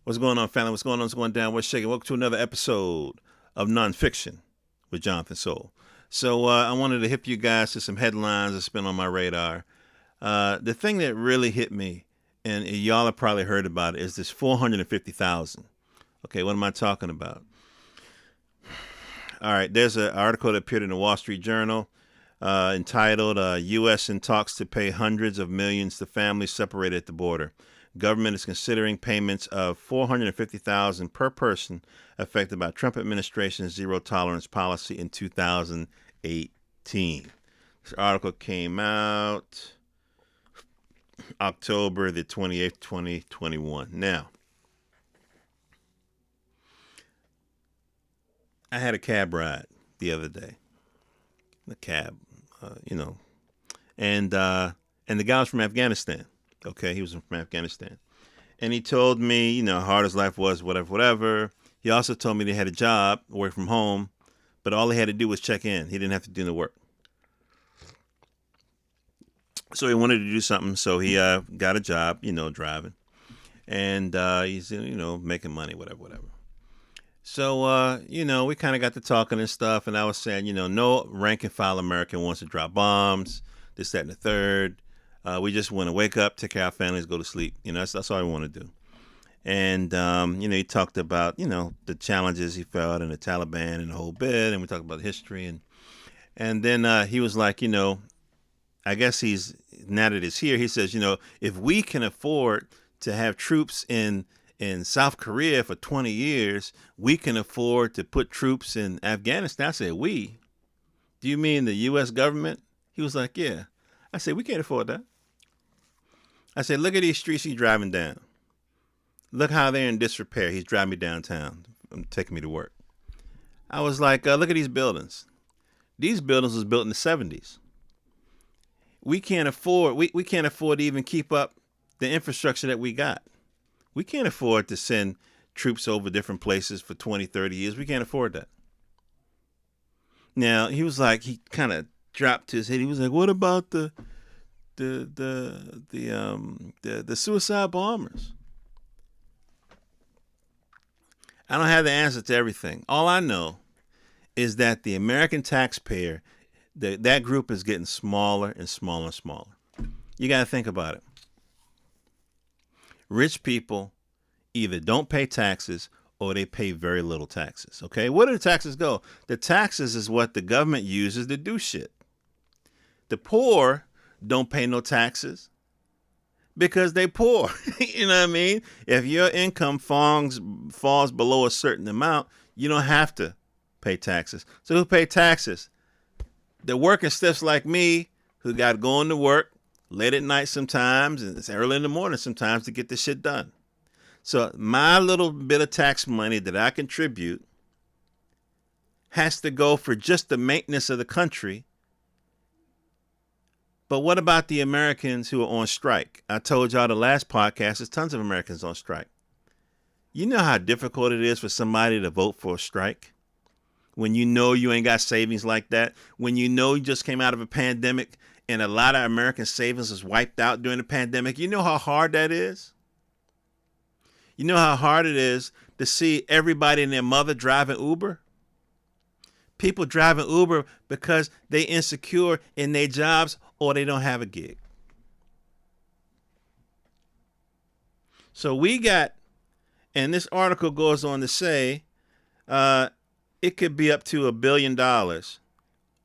What's going on, family? What's going on? What's going down? What's shaking? Welcome to another episode of Nonfiction with Jonathan Soul. So I wanted to hit you guys to some headlines that's been on my radar. The thing that really hit me, and y'all have probably heard about it, is this 450,000. Okay, what am I talking about? All right, there's an article that appeared in the Wall Street Journal entitled U.S. in talks to pay hundreds of millions to families separated at the border. Government is considering payments of $450,000 per person affected by Trump administration's zero tolerance policy in 2018. This article came out October the 28th, 2021. Now, I had a cab ride the other day. The cab, and the guy was from Afghanistan. Okay, he was from Afghanistan. And he told me, how hard his life was, whatever. He also told me they had a job, work from home, but all he had to do was check in. He didn't have to do the work. So he wanted to do something, so he got a job, driving. And he's, making money, whatever. So, we kind of got to talking and stuff, and I was saying, no rank and file American wants to drop bombs, this, that, and the third. We just want to wake up, take care of our families, go to sleep. That's all we want to do. And, he talked about, the challenges he felt and the Taliban and the whole bit. And we talked about history. And then he was like, I guess now that it's here, he says, if we can afford to have troops in South Korea for 20 years, we can afford to put troops in Afghanistan. I said, we? Do you mean the U.S. government? He was like, yeah. I said, we can't afford that. I said, look at these streets he's driving down. Look how they're in disrepair. He's driving me downtown, taking me to work. I was like, look at these buildings. These buildings was built in the 70s. We can't afford to even keep up the infrastructure that we got. We can't afford to send troops over different places for 20, 30 years. We can't afford that. Now, he was like, he kind of dropped his head. He was like, what about the suicide bombers? I don't have the answer to everything. All I know is that the American taxpayer, that group is getting smaller and smaller and smaller. You got to think about it. Rich people either don't pay taxes or they pay very little taxes. Okay, where do the taxes go? The taxes is what the government uses to do shit. The poor don't pay no taxes because they poor. You know what I mean? If your income falls below a certain amount, you don't have to pay taxes. So who pay taxes? The working stiffs like me who got to go into work late at night sometimes and it's early in the morning sometimes to get this shit done. So my little bit of tax money that I contribute has to go for just the maintenance of the country. But what about the Americans who are on strike? I told y'all the last podcast, there's tons of Americans on strike. You know how difficult it is for somebody to vote for a strike? When you know you ain't got savings like that, when you know you just came out of a pandemic and a lot of American savings was wiped out during the pandemic, you know how hard that is? You know how hard it is to see everybody and their mother driving Uber? People driving Uber because they insecure in their jobs or they don't have a gig. So we got, and this article goes on to say, it could be up to $1 billion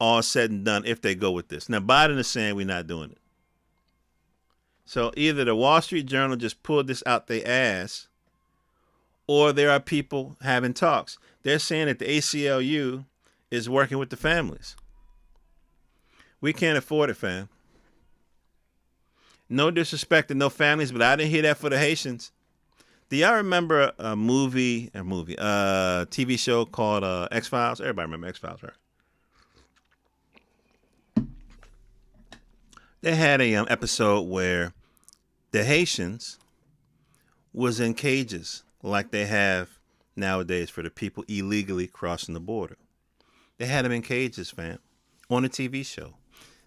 all said and done if they go with this. Now, Biden is saying we're not doing it. So either the Wall Street Journal just pulled this out their ass, or there are people having talks. They're saying that the ACLU is working with the families. We can't afford it, fam. No disrespect to no families, but I didn't hear that for the Haitians. Do y'all remember a TV show called X-Files? Everybody remember X-Files, right? They had a episode where the Haitians was in cages like they have nowadays for the people illegally crossing the border. They had them in cages, fam, on a TV show.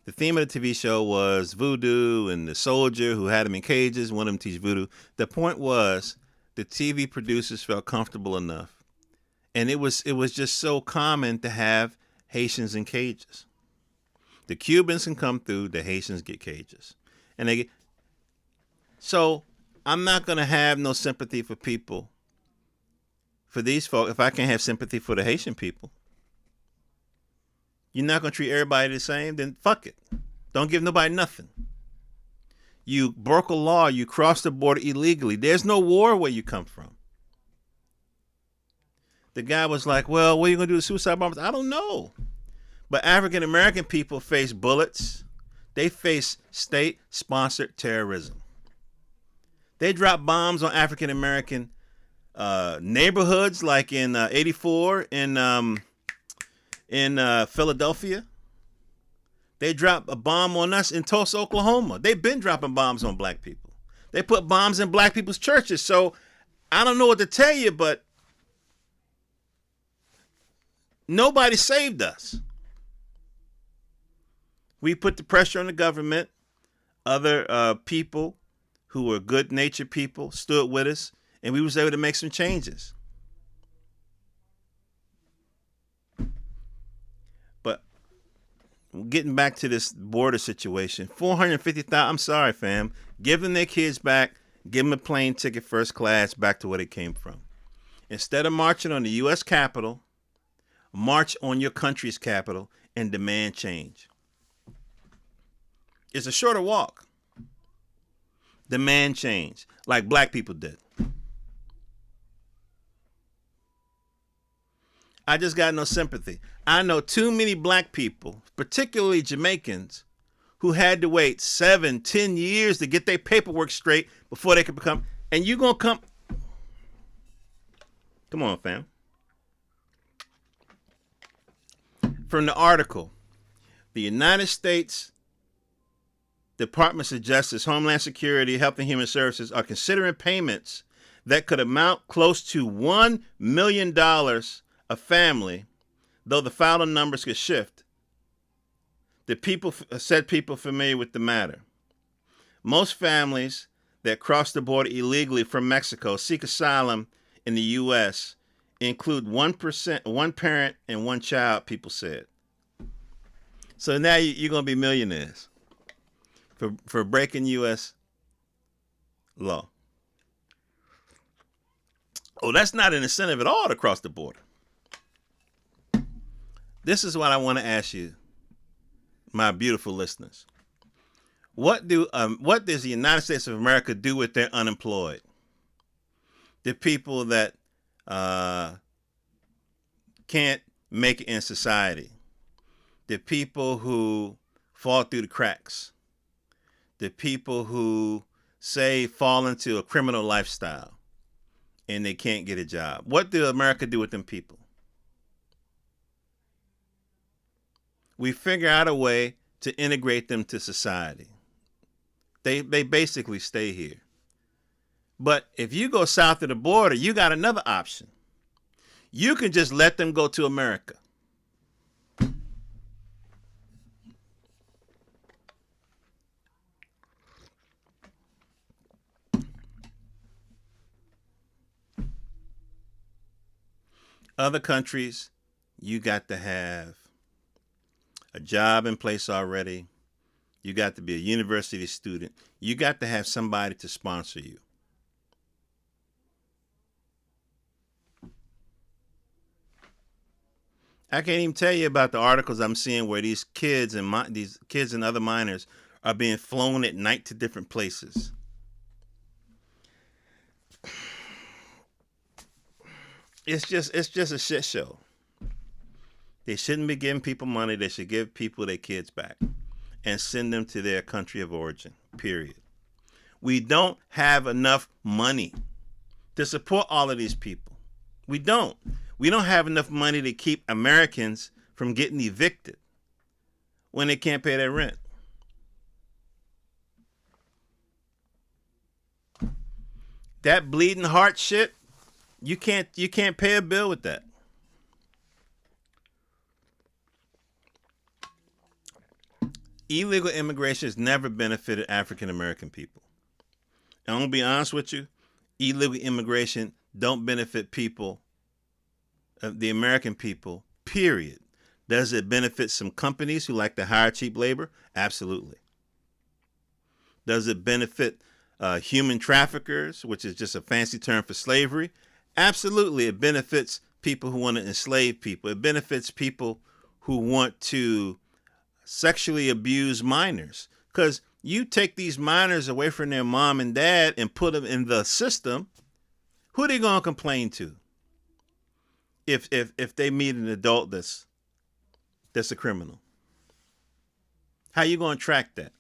The theme of the TV show was voodoo and the soldier who had them in cages, one of them teach voodoo. The point was the TV producers felt comfortable enough, and it was just so common to have Haitians in cages. The Cubans can come through, the Haitians get cages, and they get, so I'm not gonna have no sympathy for people for these folk if I can't have sympathy for the Haitian people. You're not gonna treat everybody the same, then fuck it. Don't give nobody nothing. You broke a law, you crossed the border illegally. There's no war where you come from. The guy was like, well, what are you gonna do with suicide bombers? I don't know. But African American people face bullets. They face state-sponsored terrorism. They drop bombs on African American neighborhoods, like in '84 in Philadelphia. They dropped a bomb on us in Tulsa, Oklahoma. They've been dropping bombs on black people. They put bombs in black people's churches. So I don't know what to tell you, but nobody saved us. We put the pressure on the government. Other people who were good-natured people stood with us, and we was able to make some changes. But getting back to this border situation, 450,000, I'm sorry, fam. Give them their kids back. Give them a plane ticket first class back to where they came from. Instead of marching on the U.S. Capitol, march on your country's capital and demand change. It's a shorter walk. Demand change, like black people did. I just got no sympathy. I know too many black people, particularly Jamaicans, who had to wait 7, 10 years to get their paperwork straight before they could become. And you gonna come? Come on, fam. From the article, the United States Departments of Justice, Homeland Security, Health and Human Services are considering payments that could amount close to $1 million a family, though the final numbers could shift. The people said people familiar with the matter. Most families that cross the border illegally from Mexico seek asylum in the U.S. include one parent and one child, people said. So now you're going to be millionaires for breaking U.S. law. Oh, that's not an incentive at all to cross the border. This is what I want to ask you, my beautiful listeners. What does the United States of America do with their unemployed? The people that can't make it in society. The people who fall through the cracks. The people who say fall into a criminal lifestyle and they can't get a job. What does America do with them people? We figure out a way to integrate them to society. They basically stay here. But if you go south of the border, you got another option. You can just let them go to America. Other countries, you got to have a job in place already. You got to be a university student. You got to have somebody to sponsor you. I can't even tell you about the articles I'm seeing where these kids and other minors are being flown at night to different places. It's just a shit show. They shouldn't be giving people money. They should give people their kids back and send them to their country of origin, period. We don't have enough money to support all of these people. We don't. We don't have enough money to keep Americans from getting evicted when they can't pay their rent. That bleeding heart shit, you can't pay a bill with that. Illegal immigration has never benefited African American people. And I'm gonna be honest with you, illegal immigration don't benefit people, the American people, period. Does it benefit some companies who like to hire cheap labor? Absolutely. Does it benefit human traffickers, which is just a fancy term for slavery? Absolutely. It benefits people who want to enslave people. It benefits people who want to sexually abuse minors. Because you take these minors away from their mom and dad and put them in the system, who are they going to complain to if they meet an adult that's a criminal? How you going to track that?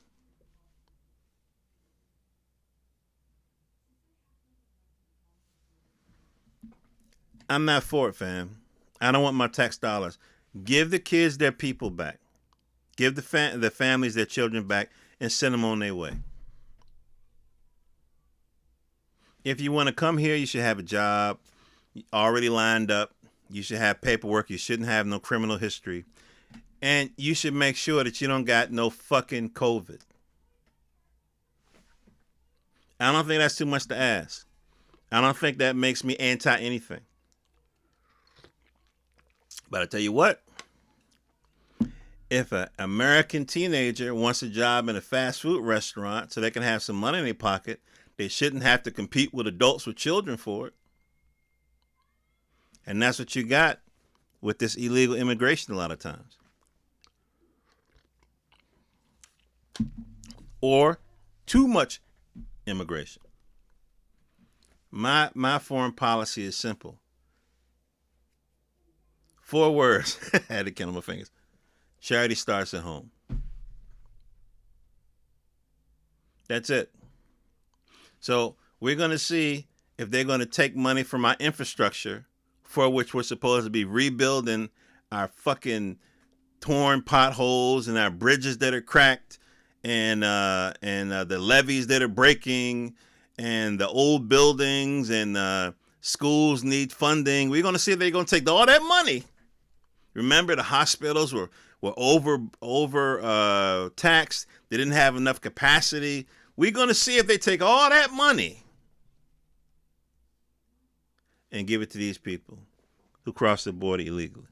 I'm not for it, fam. I don't want my tax dollars. Give the kids their people back. Give the families their children back and send them on their way. If you want to come here, you should have a job already lined up. You should have paperwork. You shouldn't have no criminal history. And you should make sure that you don't got no fucking COVID. I don't think that's too much to ask. I don't think that makes me anti anything. But I tell you what, if an American teenager wants a job in a fast food restaurant so they can have some money in their pocket, they shouldn't have to compete with adults with children for it. And that's what you got with this illegal immigration a lot of times. Or too much immigration. My foreign policy is simple. 4 words. I had to count on my fingers. Charity starts at home. That's it. So we're going to see if they're going to take money from our infrastructure, for which we're supposed to be rebuilding our fucking torn potholes and our bridges that are cracked and the levees that are breaking and the old buildings and schools need funding. We're going to see if they're going to take all that money. Remember, the hospitals were over taxed. They didn't have enough capacity. We're going to see if they take all that money and give it to these people who cross the border illegally.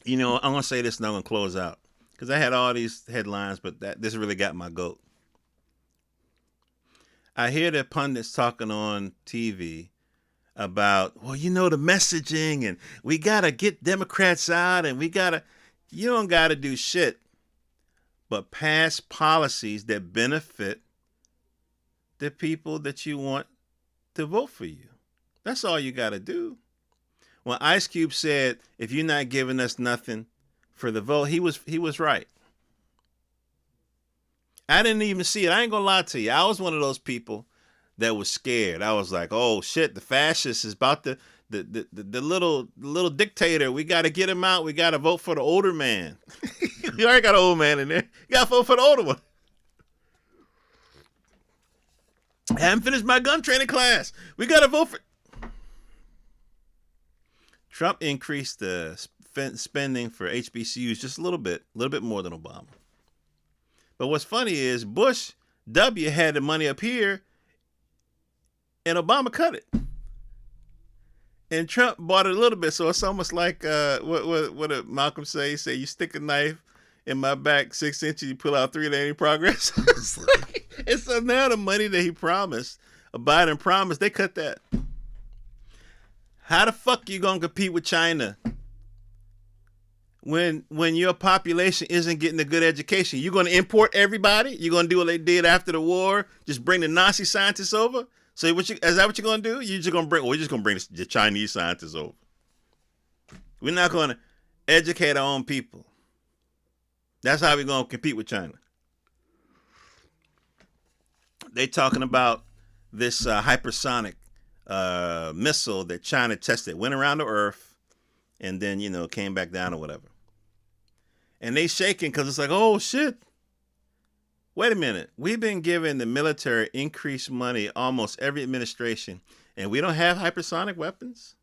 You know, I'm going to say this and I'm going to close out because I had all these headlines, but this really got my goat. I hear the pundits talking on TV about, well, you know, the messaging and we got to get Democrats out and you don't got to do shit but pass policies that benefit the people that you want to vote for you. That's all you got to do. When Ice Cube said, if you're not giving us nothing for the vote, he was right. I didn't even see it. I ain't going to lie to you. I was one of those people that was scared. I was like, oh shit, the fascist is about the little dictator. We got to get him out. We got to vote for the older man. We already got an old man in there. You got to vote for the older one. I haven't finished my gun training class. We got to vote for... Trump increased the spending for HBCUs just a little bit more than Obama. But what's funny is Bush W had the money up here and Obama cut it. And Trump bought it a little bit, so it's almost like what did Malcolm say? He said, you stick a knife in my back 6 inches, you pull out 3, there ain't progress. And so now the money that he promised, Biden promised, they cut that. How the fuck you gonna compete with China when your population isn't getting a good education? You gonna import everybody? You gonna do what they did after the war? Just bring the Nazi scientists over? So is that what you're gonna do? We're just gonna bring the Chinese scientists over. We're not gonna educate our own people. That's how we're gonna compete with China. They talking about this hypersonic missile that China tested, went around the Earth, and then came back down or whatever. And they shaking because it's like, oh shit. Wait a minute. We've been giving the military increased money almost every administration, and we don't have hypersonic weapons?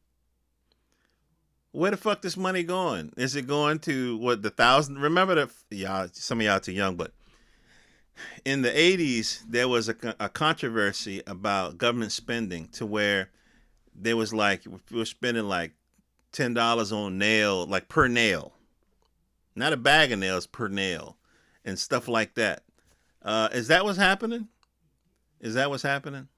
Where the fuck this money going? Is it going to what, the thousand? Remember y'all, some of y'all too young, but In the 80s, there was a controversy about government spending to where there was like, we were spending like $10 on nail, like per nail, not a bag of nails, per nail, and stuff like that. Is that what's happening? Is that what's happening?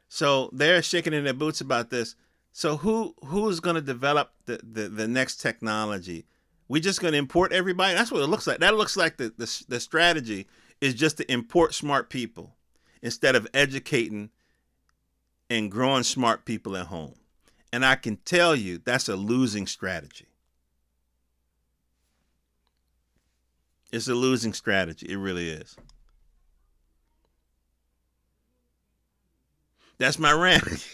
So they're shaking in their boots about this. So who's going to develop the next technology? We just going to import everybody? That's what it looks like. That looks like the strategy is just to import smart people instead of educating and growing smart people at home. And I can tell you that's a losing strategy. It's a losing strategy. It really is. That's my rant.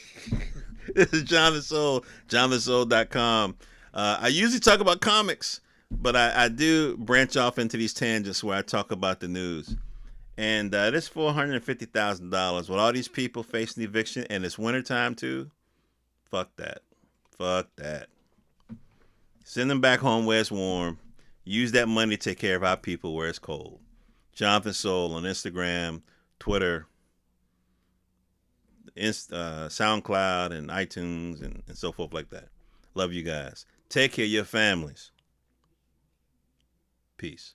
This is Jonathan Soul, jonathansoul.com. I usually talk about comics, but I do branch off into these tangents where I talk about the news. And this $450,000 with all these people facing eviction and it's wintertime too. Fuck that. Fuck that. Send them back home where it's warm. Use that money to take care of our people where it's cold. Jonathan Soul on Instagram, Twitter, SoundCloud, and iTunes, and so forth like that. Love you guys. Take care of your families. Peace.